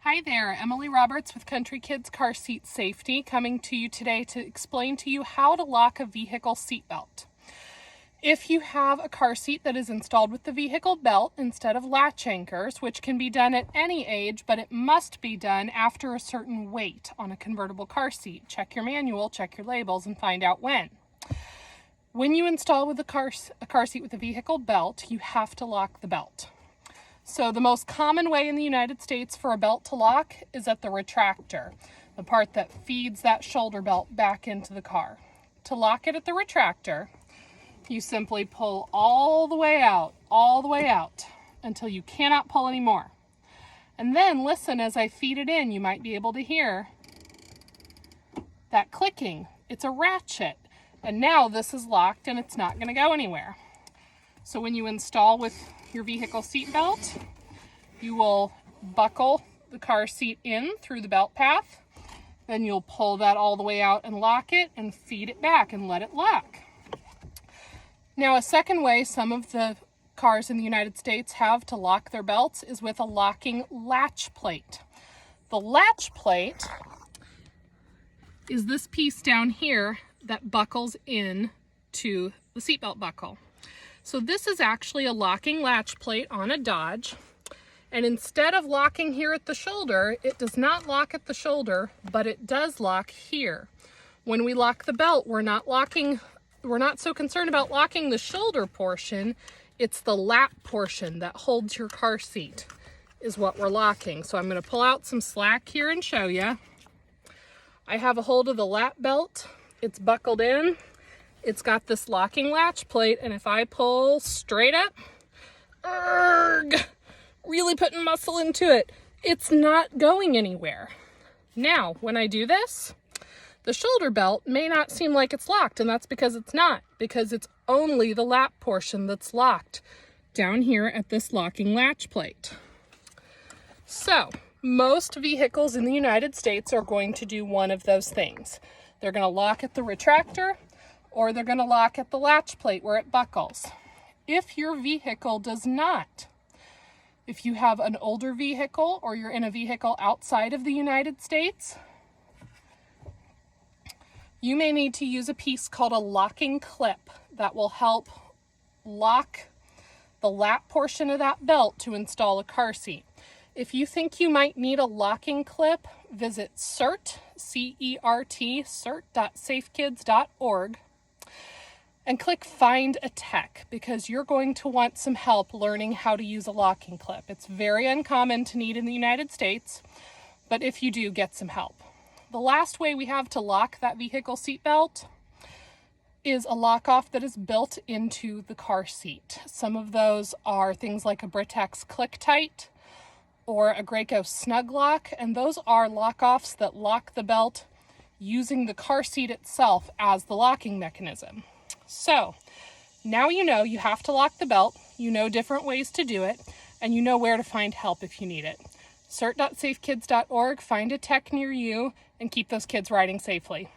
Hi there, Emily Roberts with Country Kids Car Seat Safety, coming to you today to explain to you how to lock a vehicle seatbelt. If you have a car seat that is installed with the vehicle belt instead of latch anchors, which can be done at any age, but it must be done after a certain weight on a convertible car seat. Check your manual, check your labels, and find out when. When you install with a car seat with a vehicle belt, you have to lock the belt. So the most common way in the United States for a belt to lock is at the retractor, the part that feeds that shoulder belt back into the car. To lock it at the retractor, you simply pull all the way out until you cannot pull anymore. And then listen as I feed it in. You might be able to hear that clicking. It's a ratchet. And now this is locked and it's not going to go anywhere. So when you install with your vehicle seat belt, you will buckle the car seat in through the belt path. Then you'll pull that all the way out and lock it and feed it back and let it lock. Now, a second way some of the cars in the United States have to lock their belts is with a locking latch plate. The latch plate is this piece down here that buckles in to the seatbelt buckle. So this is actually a locking latch plate on a Dodge. And instead of locking here at the shoulder, it does not lock at the shoulder, but it does lock here. When we lock the belt, we're not so concerned about locking the shoulder portion. It's the lap portion that holds your car seat is what we're locking. So I'm going to pull out some slack here and show you. I have a hold of the lap belt. It's buckled in. It's got this locking latch plate, and if I pull straight up, really putting muscle into it, it's not going anywhere. Now, when I do this, the shoulder belt may not seem like it's locked, and that's because it's not, because it's only the lap portion that's locked down here at this locking latch plate. So, most vehicles in the United States are going to do one of those things. They're going to lock at the retractor, or they're going to lock at the latch plate where it buckles. If your vehicle does not, if you have an older vehicle or you're in a vehicle outside of the United States, you may need to use a piece called a locking clip that will help lock the lap portion of that belt to install a car seat. If you think you might need a locking clip, visit CERT, C-E-R-T, cert.safekids.org, and click Find a Tech, because you're going to want some help learning how to use a locking clip. It's very uncommon to need in the United States, but if you do, get some help. The last way we have to lock that vehicle seatbelt is a lockoff that is built into the car seat. Some of those are things like a Britax Click Tight or a Graco Snug Lock, and those are lockoffs that lock the belt using the car seat itself as the locking mechanism. So now you know you have to lock the belt, you know different ways to do it, and you know where to find help if you need it. cert.safekids.org, find a tech near you, and keep those kids riding safely.